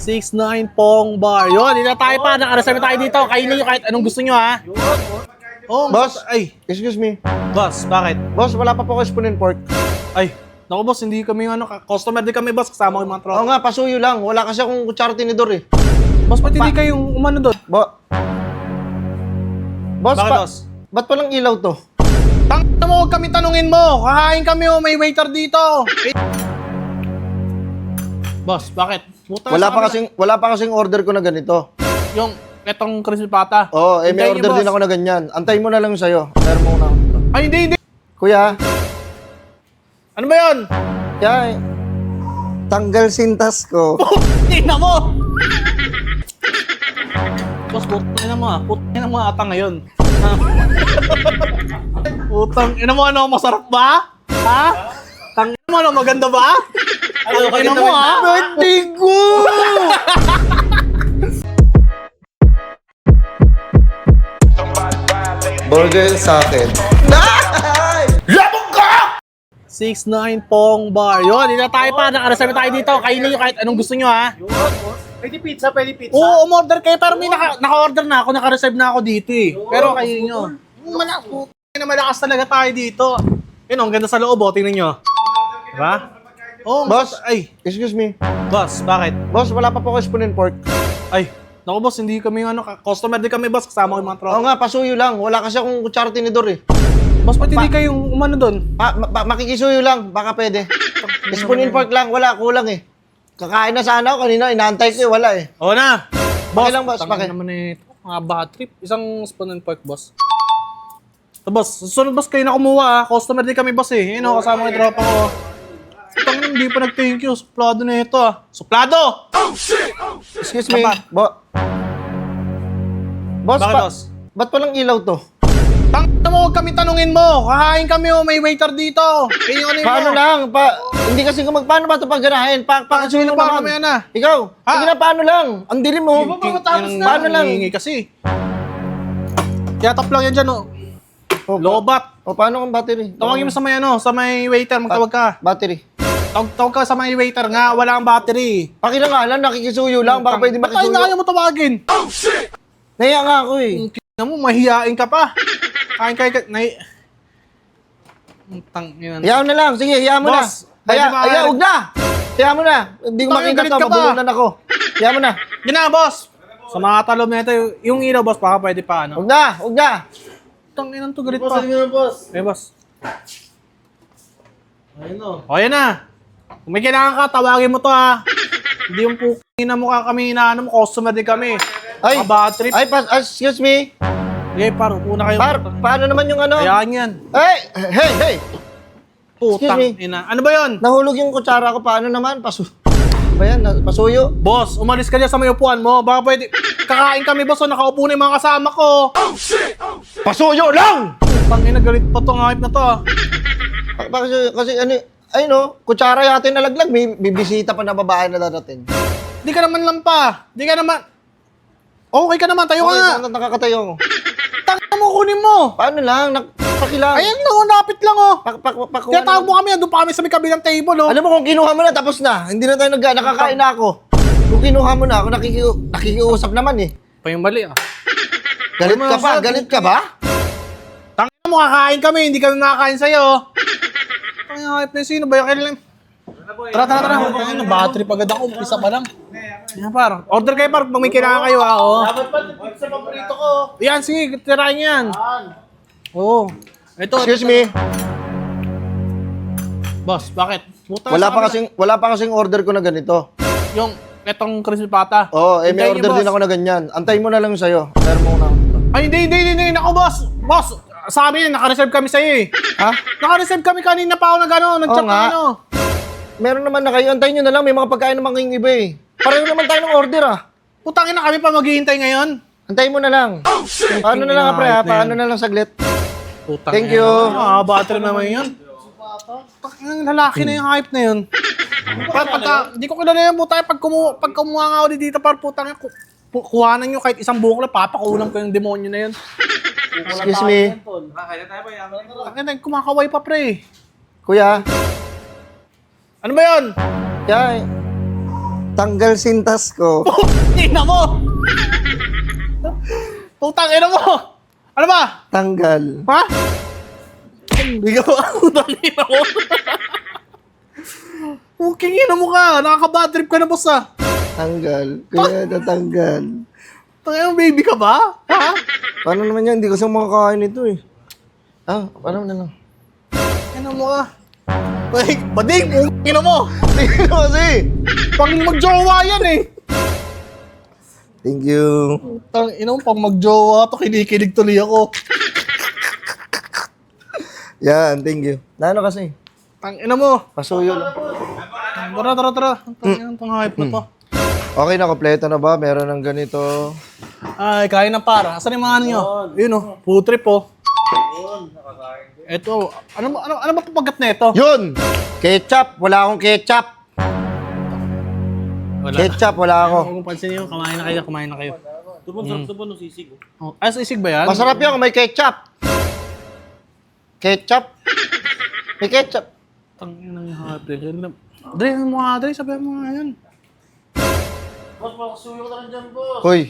6'9" Pong Bar. Yun, hindi na tayo pa. Nakareserve tayo dito. Kainin nyo kahit anong gusto nyo, ha? Oh, Boss, ay. excuse me. Boss, bakit? Boss, wala pa po kayo spoon and fork. Ay, naku boss, hindi kami customer din kami boss. Kasama ko yung mga tropa. Oo nga, pasuyo lang. Wala kasi akong kutsara tinidor eh. Boss, ba't hindi kayong umano doon? Boss, Bakit, boss? ba't walang ilaw to? Tangina mo, huwag kami tanungin mo. Kakain kami, oh, may waiter dito. Boss, bakit? Puta, Wala pa kasing order ko na ganito. Yung etong crispy pata. Oo, may Hintayin niyo, order din boss. ako na ganyan. Antay mo na lang sa'yo. Pero mo na. Ay, hindi. Kuya, Ano ba yun? kaya tanggal sintas ko. Tingnan mo. Boss, putang mo ah. Putang mo ata ngayon. Putang ina mo, ano, masarap ba? Ha? Tangina mo, ano, maganda ba? Ano, ina mo ha? Birthday ko! Burger sa akin. 6'9" Pong Bar. Yun, hindi na tayo pa. Nakareserve tayo dito. Kainin nyo kahit anong gusto nyo, ha? Pwede pizza, pwede pizza. Oo, umorder kayo. Pero may naka-order na ako. Naka-reserve na ako dito, eh. Pero kainin nyo. Malakas talaga tayo dito. Yun, ang ganda sa loob, oh. Tingnan nyo. Diba? Oh, Boss, ay. Excuse me. Boss, bakit? Boss, wala pa po kayo spoon and fork. Ay, naku boss, hindi kami customer din kami boss, kasama ko yung mga tropa. Oo nga, pasuyo lang. Wala kasi akong kutsara tinidor eh. Boss, ba't hindi kayong umano doon? Makikisuyo lang, baka pwede. Spoon and fork lang, wala, kulang eh. Kakain na sana ako kanina, inaantay ko eh, wala eh. Oo na. Boss, lang, boss, tangin bakit? naman eh, mga bad trip. Isang spoon and fork, boss. So, boss, susunod boss kayo na kumuha, customer din kami boss eh. Yun o, kasama ko yung tropa ko. Tangin, hindi pa nag-thank you. Suplado na ito ah. Suplado! Excuse me. Boss, Bakit, boss? ba't walang ilaw to? Tangina mo, huwag kami tanungin mo. Kakain kami, oh, may waiter dito. Paano lang? Hindi kasi kung paano ba ito pagganahin? Pakisuyo lang paano naman. yan ah? Ikaw, Ha? sige na, paano lang? Ang dilim mo. Paano lang? Hingi kasi. Tiyatap lang yan dyan, oh. Lobat. O, paano kung battery? Tawagin mo sa may sa may waiter, magtawag ka. Battery. Tawag ka sa may waiter nga, wala kang battery. Pakila nga lang, nakikisuyo lang. Baka pwede Ba't tayo na makisuyo. kaya mo tawagin? Naya nga ako eh. Tingnan mo, mahihain ka pa. Kain Tangina. Hayaan na lang. Sige, hayaan mo na. Boss, pwede ba- Huwag na. Hayaan mo na. Hindi ko Tangina, makita galit to. ka ba? Mabulunan ako. Hayaan mo na. Yun na, boss. Sa mga talom na ito, yung ilaw, boss, baka pwede pa, ano? Huwag na. Huwag na. Tangina to, galit pa. boss. Eh, boss. Ayun o. O, yan na. Kung may kailangan ka, tawagin mo to, ha. Hindi yung pukin na mukha kami, inaano mo, customer din kami. Ay. Mga bad trip. Excuse me. Okay, una kayo. Paano naman yung ano? Hayaan yan. Hey. Putang Excuse me. ina. Ano ba yun? Nahulog yung kutsara ko. Paano naman? Ano ba yan? Pasuyo? Boss, umalis ka dyan sa may upuan mo. Baka pwede. Kakain kami, boss. Nakaupo na yung mga kasama ko. Pasuyo lang! Putang ina, galit pa tong hype na to. Ah. Kasi ano, ay no, kutsara yata yung nalaglag. May bisita pa na babae na dadating. Di ka naman lampa. Di ka naman. Okay ka naman, tayo ka nga. Nakakatayo ako. Tanga mo, kunin mo. Paano lang? Pakilang. Ayan lang, oh, napit lang, oh. Pakuha Kaya tawag mo kami, doon pa kami sa may kabilang table, oh. Alam mo, kung kinuha mo na, tapos na. Hindi na tayo nakakain na ako. Kung kinuha mo na, ako nakikiusap naman eh. Pa yung mali, ah. Galit ka pa? Galit ka ba? Tanga mo, kakain kami, hindi kami makakain sa'yo. Tanga hype na yun, sino ba yung kailan? Tara. Tanga, battery pagad ako, umpisa pa lang. Yan, par. Order kayo, par, pag may kailangan kayo, ha, oh. Dapat pa pizza paborito ko. Yan, sige, tirahin nyo yan. Oo. Ito. Excuse me. Boss, bakit? Puta, Wala pa kasing order ko na ganito. yung etong crispy pata. Oo, may Hintayin order niyo, din ako na ganyan. Antay mo na lang sa'yo. Pero mo na. Ay, hindi. Ako, boss. Boss, sabi niya, naka-reserve kami sa'yo, eh. Ha? Naka-reserve kami kanina pa ako nag-chat Oo nga. na ano. Meron naman na kayo. Antayin nyo na lang. May mga pagkain naman kayong iba eh. Pareho naman tayo ng order ah. Putangin na kami pa maghihintay ngayon. Antayin mo na lang. Paano na lang pre ha? Paano na lang saglit? Putang Thank ina. you. Battery naman yun. Ang lalaki na yung hype na yun. Hindi ko kilala yan, puta. Pag kumuha nga ako dito, par putang ina, kuhanan nyo kahit isang buhok lang, papakulam ko yung demonyo na yun. Excuse me. Kaya tayo pa yaman. Ang ina, kumakaway pa, pre. Kuya. Ano ba yun? Kaya Tanggal sintas ko. Ina mo! Putang ina mo! Ano ba? Tanggal. Ha? Hindi ka ba? Putang ina mo! Puking ina mo ka! Nakaka-bad trip ka na, boss ah! Tanggal. Kaya natanggal. Tangina mo, baby ka ba? Ha? Paano naman yan? Hindi kasi makakain ito eh. Paano na lang? Ina mo ka? Ay, bading! Puking ina mo! Tingnan mo kasi. Pang magjowa yan eh! Thank you. Tang ina mo, pang magjowa to, kinikilig tuloy ako. Yan, thank you. Ano kasi? Tang ina mo! Pasuyo lang. Tara. Ang tangina tong hype na to. Okay na, kompleto na ba? Meron ng ganito. Ay, kain na para. Asan yung mga ano nyo? Yun oh, food trip oh. Eto, ano ba papagat na ito? Yun! Ketchup! Wala akong ketchup! Wala. Ketchup, wala ako. Huwag mong pansin nyo, kumain na kayo. Tupon, sarap tupon, no, sisig. Oh, ay, sa isig ba yan? Masarap yan kung may ketchup. Ketchup? May ketchup. Tangina ng hype. Dre, ano mo nga, Dre? Sabihan mo nga yan. Boss, makasuyo ka rin dyan, boss. Hoy,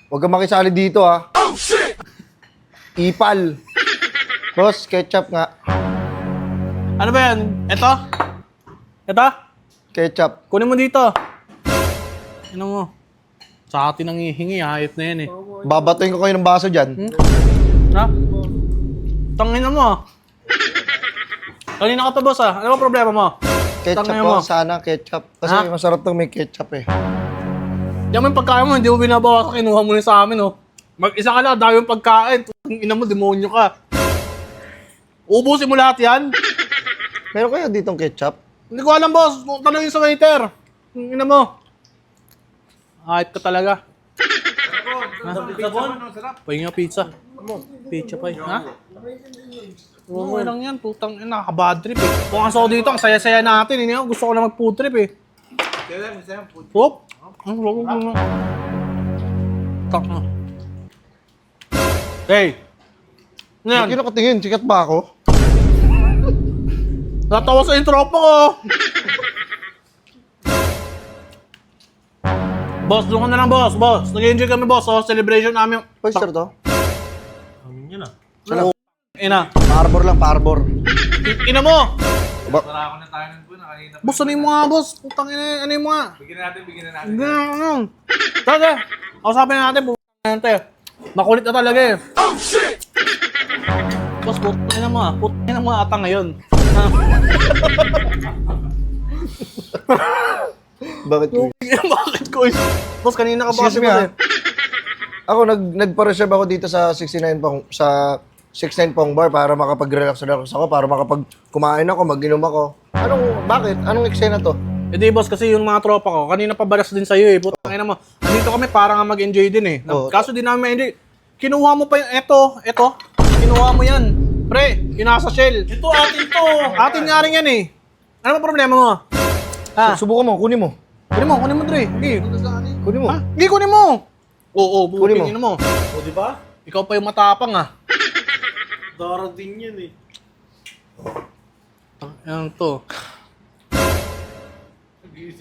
huwag kang makisali dito ha. Oh, shit! Ipal. Boss, ketchup nga. Ano ba yan? Ito? Ketchup. Kunin mo dito. Ano mo? Sa atin ang hihingi, hayop na yan eh. Babatuin ko kayo ng baso dyan. Ha? Tangina mo. Kanina ka pa, boss ah. Ano ba problema mo? Ketchup Tangina po, mo. sana ketchup. Kasi Ha? masarap tong may ketchup eh. Diyan mo yung pagkain mo, hindi mo binabawa sa kinuha mo na sa amin, oh. Mag-isa ka na, dahil yung pagkain. Ang ina mo, demonyo ka. Ubusin mo lahat yan. Meron kayo ditong ketchup? Hindi ko alam, boss. Tanongin sa waiter. Ang ina mo. Hype ka talaga. Sabon? Pahinga pizza. Pizza pa ha? Oo, lang yan. Putang ina, nakaka-bad trip eh. Kung aso ko dito, ang saya-saya natin. Hindi ako, gusto ko na mag-food trip eh. Hop! Ang lolo ko na. Tak na. Hey! Ano yan? Hindi nakatingin, sikat ba ako? Natawa sa intro po ko! Boss, doon ka na lang, boss. Boss, nag-enjoy kami, boss. Oh, celebration namin. Oyster to? Amin yun ah. Ano? Ina. Parbor lang, parbor. Ina mo! Tara ako na tayo nun po na kanina. Boss, ano yung mga, boss? Putang ina, ano yung mga? Bigyan na natin. Hindi na, ano. Sige, kausapin natin, putang ina. Makulit na talaga eh. Oh, shit! Boss, putang ina mo ah. Putang ina mo ata ngayon. Bakit? Bakit ko? Boss, kanina ka ba Excuse kasi me, boss ah. Ako, nagpa-reserve ako dito sa 69 Pong Bar para makapag-relax ako, para kumain ako, mag-inom ako. Bakit? Anong eksena to? Eh di boss, kasi yung mga tropa ko, kanina pa baras din sa'yo eh. Putang ina mo. Andito kami para nga mag-enjoy din eh. Oo. Kaso di namin ma-enjoy. Kinuha mo pa yung eto. Kinuha mo yan. Pre, yung nasa shell. Ito, atin to. Atin nga rin yan eh. Ano ba problema mo? Ha? Subukan mo, kunin mo. Kunin mo, Dre. Sige. Kunin mo. Ha? Hindi, kunin mo. Oo, Kunin mo. bukin mo. O, di ba? Ikaw pa yung matapang ah. Dara din yun eh. Yan to.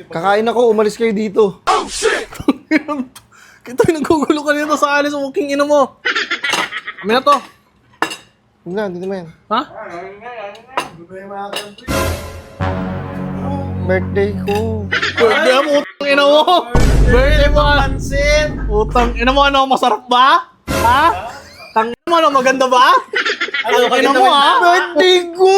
Kakain ako, umalis kayo dito. Kita yung nagkugulo ka nito sa alis. Walking ina mo. Kami na to. Huwag na, dito mo yan. Ha? Birthday ko. Birthday mo, utang ina mo. Birthday mo. Pansin! Utang ina mo, ano, masarap ba? Ha? Tang ina mo, ano, maganda ba? Ano, Tang ina mo, ha? Birthday ko!